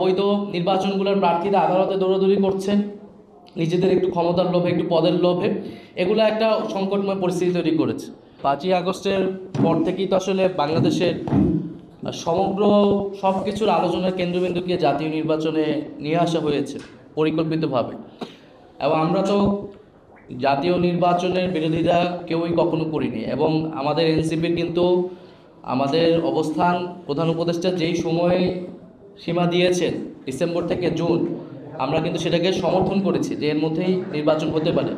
বৈধ নির্বাচনগুলোর প্রার্থীরা আদালতে দৌড়াদৌড়ি করছেন নিজেদের একটু ক্ষমতার লোভে, একটু পদের লোভে। এগুলো একটা সংকটময় পরিস্থিতি তৈরি করেছে। 5ই আগস্টের পর থেকেই তো আসলে বাংলাদেশের সমগ্র সব কিছুর আলোচনার কেন্দ্রবিন্দুকে জাতীয় নির্বাচনে নিয়ে আসা হয়েছে পরিকল্পিতভাবে। এবং আমরা তো জাতীয় নির্বাচনের বিরোধিতা কেউই কখনো করিনি, এবং আমাদের এনসিপির কিন্তু আমাদের অবস্থান প্রধান উপদেষ্টা যেই সময়ে সীমা দিয়েছেন ডিসেম্বর থেকে জুন, আমরা কিন্তু সেটাকে সমর্থন করেছি যে এর মধ্যেই নির্বাচন হতে পারে।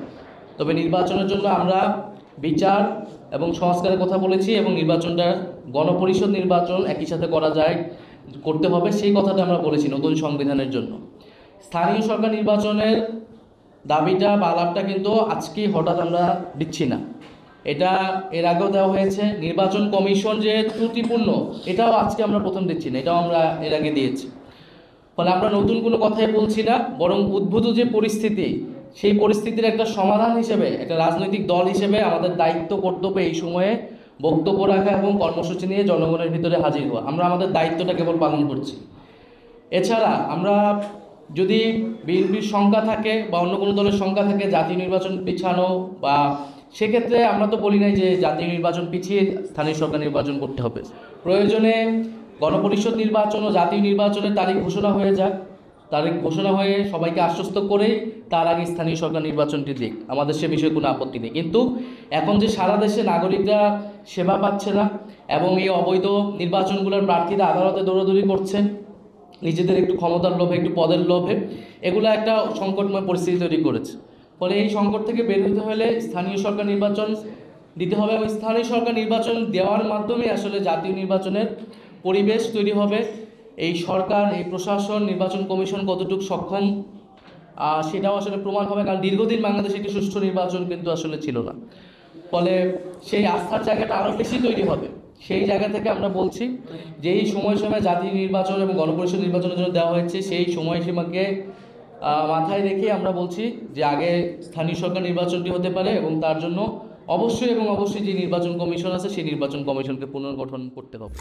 তবে নির্বাচনের জন্য আমরা বিচার এবং সংস্কারের কথা বলেছি, এবং নির্বাচনটা গণপরিষদ নির্বাচন একই সাথে করতে হবে সেই কথাটা আমরা বলেছি নতুন সংবিধানের জন্য। স্থানীয় সরকার নির্বাচনের দাবিটা বা আলাপটা কিন্তু আজকেই হঠাৎ আমরা দিচ্ছি না, এটা এর আগেও দেওয়া হয়েছে। নির্বাচন কমিশন যে ত্রুটিপূর্ণ এটাও আজকে আমরা প্রথম দিচ্ছি না, এটাও আমরা এর আগে দিয়েছি। ফলে আমরা নতুন কোনো কথাই বলছি না, বরং উদ্ভূত যে পরিস্থিতি সেই পরিস্থিতির একটা সমাধান হিসেবে একটা রাজনৈতিক দল হিসেবে আমাদের দায়িত্ব কর্তব্য এই সময়ে বক্তব্য রাখা এবং কর্মসূচি নিয়ে জনগণের ভিতরে হাজির হওয়া। আমরা আমাদের দায়িত্বটা কেবল পালন করছি। এছাড়া আমরা যদি বিএনপির সংখ্যা থাকে বা অন্য কোনো দলের সংখ্যা থাকে জাতীয় নির্বাচন পিছানো, বা সেক্ষেত্রে আমরা তো বলি নাই যে জাতীয় নির্বাচন পিছিয়ে স্থানীয় সরকার নির্বাচন করতে হবে। প্রয়োজনে গণপরিষদ নির্বাচন ও জাতীয় নির্বাচনের তারিখ ঘোষণা হয়ে যাক, তারিখ ঘোষণা হয়ে সবাইকে আশ্বস্ত করে তার আগে স্থানীয় সরকার নির্বাচনটি দিক, আমাদের সে বিষয়ে কোনো আপত্তি নেই। কিন্তু এখন যে সারা দেশে নাগরিকরা সেবা পাচ্ছে না এবং এই অবৈধ নির্বাচনগুলোর প্রার্থীরা আদালতে দৌড়াদৌড়ি করছেন নিজেদের একটু ক্ষমতার লোভে, একটু পদের লোভে, এগুলো একটা সংকটময় পরিস্থিতি তৈরি করেছে। ফলে এই সংকট থেকে বের হতে হলে স্থানীয় সরকার নির্বাচন দিতে হবে, এবং স্থানীয় সরকার নির্বাচন দেওয়ার মাধ্যমে আসলে জাতীয় নির্বাচনের পরিবেশ তৈরি হবে। এই সরকার, এই প্রশাসন, নির্বাচন কমিশন কতটুকু সক্ষম সেটাও আসলে প্রমাণ হবে, কারণ দীর্ঘদিন বাংলাদেশে একটি সুষ্ঠু নির্বাচন কিন্তু আসলে ছিল না। ফলে সেই আস্থার জায়গাটা আরও বেশি তৈরি হবে। সেই জায়গা থেকে আমরা বলছি যে এই সময়সীমা জাতীয় নির্বাচন এবং গণপরিষদ নির্বাচনের জন্য দেওয়া হয়েছে, সেই সময়সীমাকে মাথায় রেখে আমরা বলছি যে আগে স্থানীয় সরকার নির্বাচনটি হতে পারে, এবং তার জন্য অবশ্যই যে নির্বাচন কমিশন আছে সেই নির্বাচন কমিশনকে পুনর্গঠন করতে হবে।